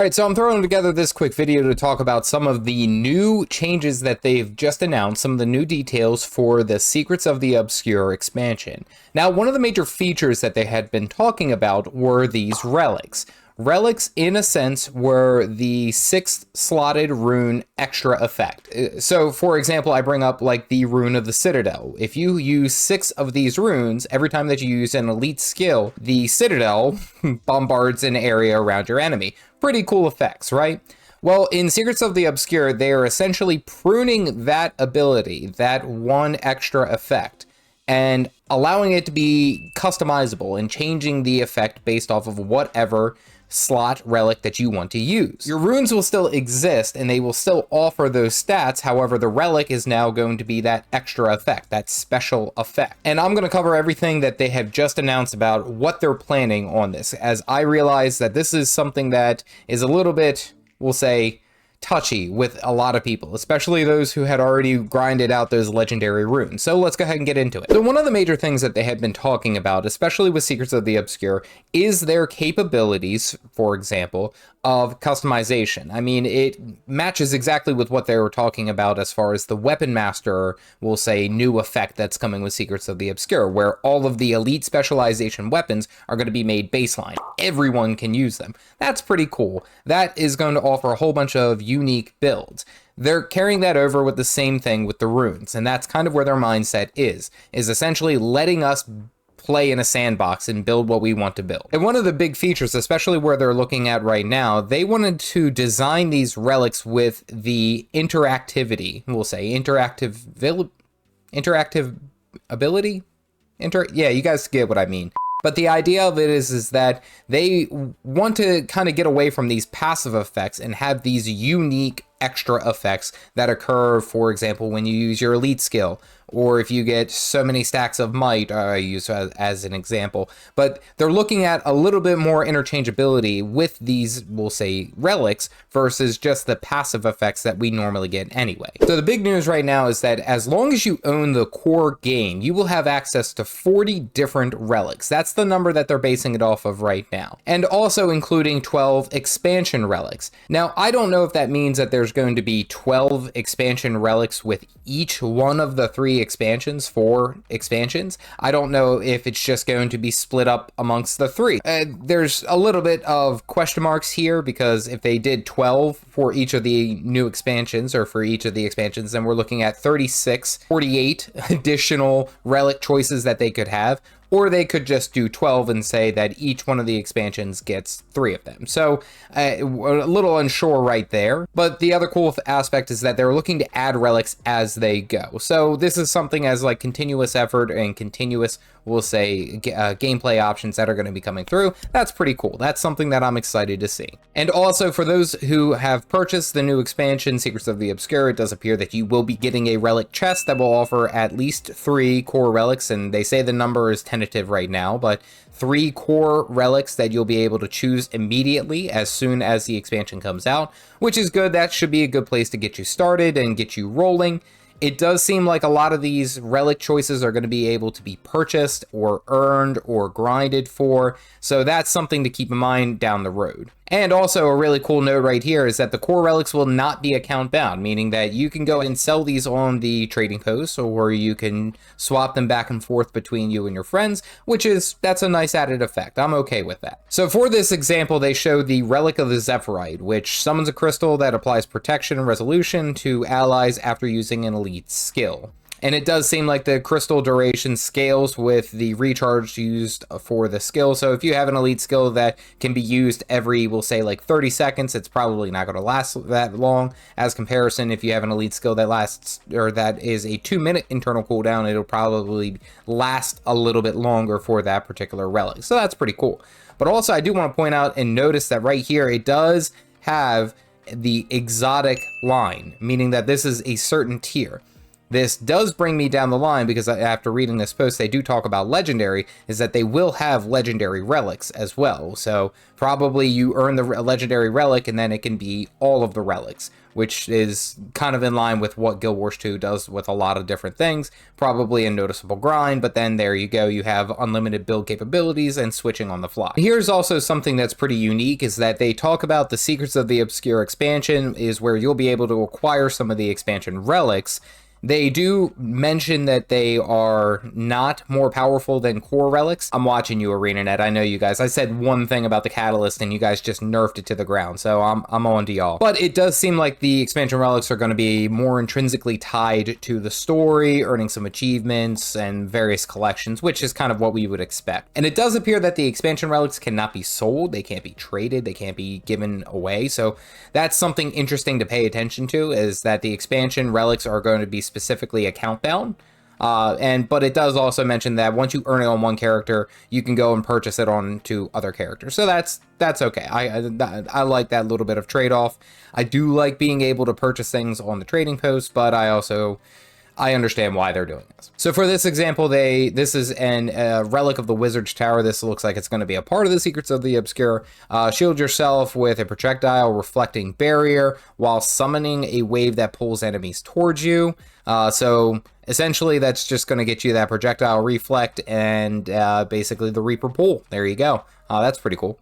Alright, so I'm throwing together this quick video to talk about some of the new changes that they've just announced, some of the new details for the Secrets of the Obscure expansion. Now, one of the major features that they had been talking about were these relics. Relics, in a sense, were the 6th slotted rune extra effect. So, for example, I bring up like the Rune of the Citadel. If you use 6 of these runes, every time that you use an elite skill, the Citadel bombards an area around your enemy. Pretty cool effects, right? Well, in Secrets of the Obscure, they are essentially pruning that ability, that one extra effect, and allowing it to be customizable and changing the effect based off of whatever slot relic that you want to use. Your runes will still exist and they will still offer those stats. However, the relic is now going to be that extra effect, that special effect. And I'm going to cover everything that they have just announced about what they're planning on this, as I realize that this is something that is a little bit, we'll say, touchy with a lot of people, especially those who had already grinded out those legendary runes. So let's go ahead and get into it. So one of the major things that they had been talking about, especially with Secrets of the Obscure, is their capabilities, for example, of customization. I mean, it matches exactly with what they were talking about as far as the Weapon Master, we'll say, new effect that's coming with Secrets of the Obscure, where all of the elite specialization weapons are going to be made baseline. Everyone can use them. That's pretty cool. That is going to offer a whole bunch of unique builds. They're carrying that over with the same thing with the runes, and that's kind of where their mindset is essentially letting us play in a sandbox and build what we want to build. And one of the big features, especially where they're looking at right now, they wanted to design these relics with the interactivity, we'll say, interactive ability? Yeah, you guys get what I mean. But the idea of it is that they want to kind of get away from these passive effects and have these unique extra effects that occur, for example, when you use your elite skill, or if you get so many stacks of might, I use as an example. But they're looking at a little bit more interchangeability with these, we'll say, relics versus just the passive effects that we normally get anyway. So the big news right now is that as long as you own the core game, you will have access to 40 different relics. That's the number that they're basing it off of right now. And also including 12 expansion relics. Now, I don't know if that means that there's going to be 12 expansion relics with each one of the 3 expansions, 4 expansions. I don't know if it's just going to be split up amongst the 3. There's a little bit of question marks here, because if they did 12 for each of the new expansions, or for each of the expansions, then we're looking at 48 additional relic choices that they could have. Or they could just do 12 and say that each one of the expansions gets 3 of them. So a little unsure right there. But the other cool aspect is that they're looking to add relics as they go. So this is something as like continuous effort and continuous, we'll say, gameplay options that are going to be coming through. That's pretty cool. That's something that I'm excited to see. And also for those who have purchased the new expansion, Secrets of the Obscure, it does appear that you will be getting a relic chest that will offer at least 3 core relics. And they say the number is 10 right now, but 3 core relics that you'll be able to choose immediately as soon as the expansion comes out, which is good. That should be a good place to get you started and get you rolling. It does seem like a lot of these relic choices are going to be able to be purchased or earned or grinded for, so that's something to keep in mind down the road. And also a really cool note right here is that the core relics will not be account bound, meaning that you can go and sell these on the trading post, or you can swap them back and forth between you and your friends, that's a nice added effect. I'm okay with that. So for this example, they show the Relic of the Zephyrite, which summons a crystal that applies protection and resolution to allies after using an elite skill. And it does seem like the crystal duration scales with the recharge used for the skill. So if you have an elite skill that can be used every, we'll say, like 30 seconds, it's probably not going to last that long. As comparison, if you have an elite skill that lasts, or that is a 2-minute internal cooldown, it'll probably last a little bit longer for that particular relic. So that's pretty cool. But also, I do want to point out and notice that right here, it does have the exotic line, meaning that this is a certain tier. this does bring me down the line, because after reading this post, they do talk about legendary, is that they will have legendary relics as well. So probably you earn the legendary relic, and then it can be all of the relics, which is kind of in line with what Guild Wars 2 does with a lot of different things. Probably a noticeable grind, but then there you go. You have unlimited build capabilities and switching on the fly. Here's also something that's pretty unique, is that they talk about the Secrets of the Obscure expansion is where you'll be able to acquire some of the expansion relics. They do mention that they are not more powerful than core relics. I'm watching you, ArenaNet. I know you guys. I said one thing about the catalyst and you guys just nerfed it to the ground, so I'm on to y'all. But it does seem like the expansion relics are going to be more intrinsically tied to the story, earning some achievements and various collections, which is kind of what we would expect. And it does appear that the expansion relics cannot be sold, they can't be traded, they can't be given away. So that's something interesting to pay attention to, is that the expansion relics are going to be specifically account bound. But it does also mention that once you earn it on one character, you can go and purchase it on to other characters. So that's okay. I like that little bit of trade-off. I do like being able to purchase things on the trading post, but I understand why they're doing this. So for this example, this is a relic of the Wizard's Tower. This looks like it's going to be a part of the Secrets of the Obscure. Shield yourself with a projectile reflecting barrier while summoning a wave that pulls enemies towards you. So essentially that's just going to get you that projectile reflect and basically the Reaper pull. There you go. That's pretty cool.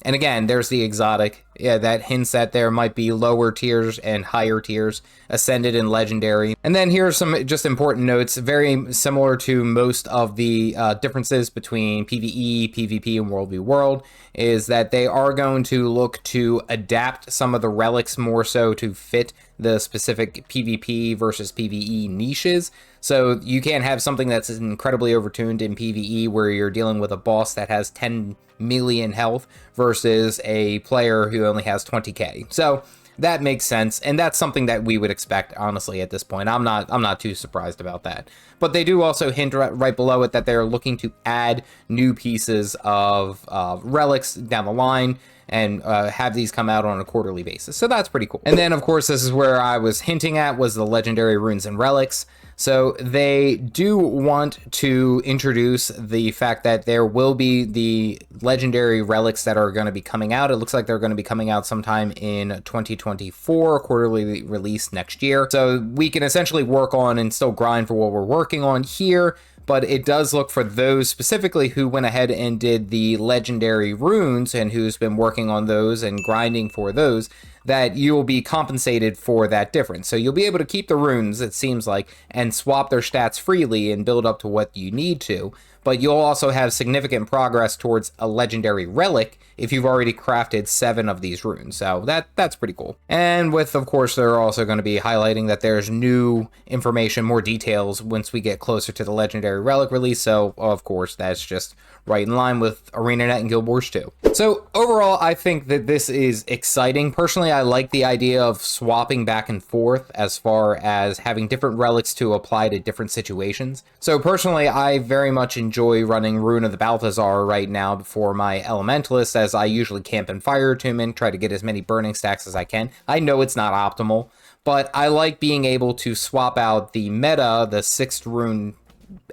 And again, there's the exotic. Yeah, that hints that there might be lower tiers and higher tiers, ascended and legendary. And then here's some just important notes, very similar to most of the differences between PvE, PvP, and World v World, is that they are going to look to adapt some of the relics more so to fit the specific PvP versus PvE niches. So you can't have something that's incredibly overtuned in PvE where you're dealing with a boss that has 10 million health versus a player who only has 20k. So that makes sense, and that's something that we would expect, honestly, at this point. I'm not too surprised about that. But they do also hint right below it that they're looking to add new pieces of relics down the line and have these come out on a quarterly basis. So that's pretty cool. And then, of course, this is where I was hinting at, was the legendary runes and relics. So they do want to introduce the fact that there will be the legendary relics that are going to be coming out. It looks like they're going to be coming out sometime in 2024, quarterly release next year. So we can essentially work on and still grind for what we're working on here. But it does look for those specifically who went ahead and did the legendary runes and who's been working on those and grinding for those, that you'll be compensated for that difference. So you'll be able to keep the runes, it seems like, and swap their stats freely and build up to what you need to. But you'll also have significant progress towards a legendary relic if you've already crafted 7 of these runes. So that's pretty cool. And with, of course, they're also going to be highlighting that there's new information, more details once we get closer to the legendary relic release. So, of course, that's just right in line with ArenaNet and Guild Wars 2. So overall, I think that this is exciting. Personally, I like the idea of swapping back and forth as far as having different relics to apply to different situations. So personally, I very much enjoy running Rune of the Balthazar right now for my Elementalist, as I usually camp in Fire Attunement, try to get as many burning stacks as I can. I know it's not optimal, but I like being able to swap out the meta, the 6th rune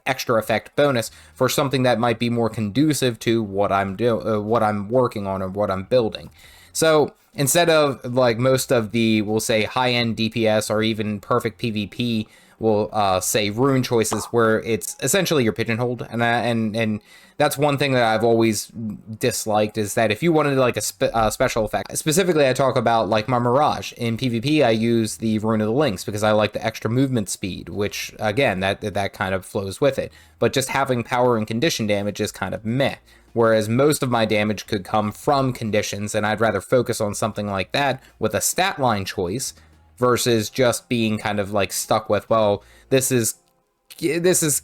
extra effect bonus, for something that might be more conducive to what I'm what I'm working on or what I'm building. So instead of like most of the, we'll say, high-end DPS or even perfect PvP, we'll say rune choices, where it's essentially you're pigeonholed, and that's one thing that I've always disliked, is that if you wanted like a special effect, specifically I talk about like my Mirage. In PvP, I use the Rune of the Lynx because I like the extra movement speed, which again, that kind of flows with it. But just having power and condition damage is kind of meh. Whereas most of my damage could come from conditions, and I'd rather focus on something like that with a stat line choice versus just being kind of like stuck with, well, this is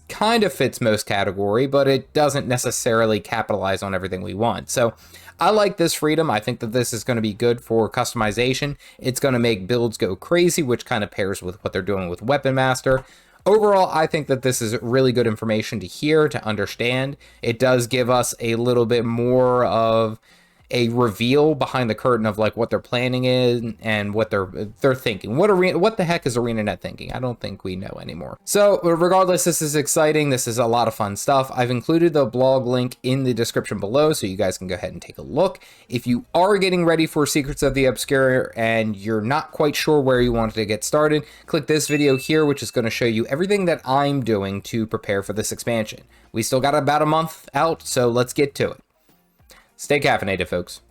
kind of fits most category, but it doesn't necessarily capitalize on everything we want. So I like this freedom. I think that this is going to be good for customization. It's going to make builds go crazy, which kind of pairs with what they're doing with Weapon Master. Overall, I think that this is really good information to hear, to understand. It does give us a little bit more of a reveal behind the curtain of like what they're planning is and what they're thinking. What the heck is ArenaNet thinking? I don't think we know anymore. So regardless, this is exciting. This is a lot of fun stuff. I've included the blog link in the description below, so you guys can go ahead and take a look. If you are getting ready for Secrets of the Obscure and you're not quite sure where you want to get started, click this video here, which is going to show you everything that I'm doing to prepare for this expansion. We still got about a month out, so let's get to it. Stay caffeinated, folks.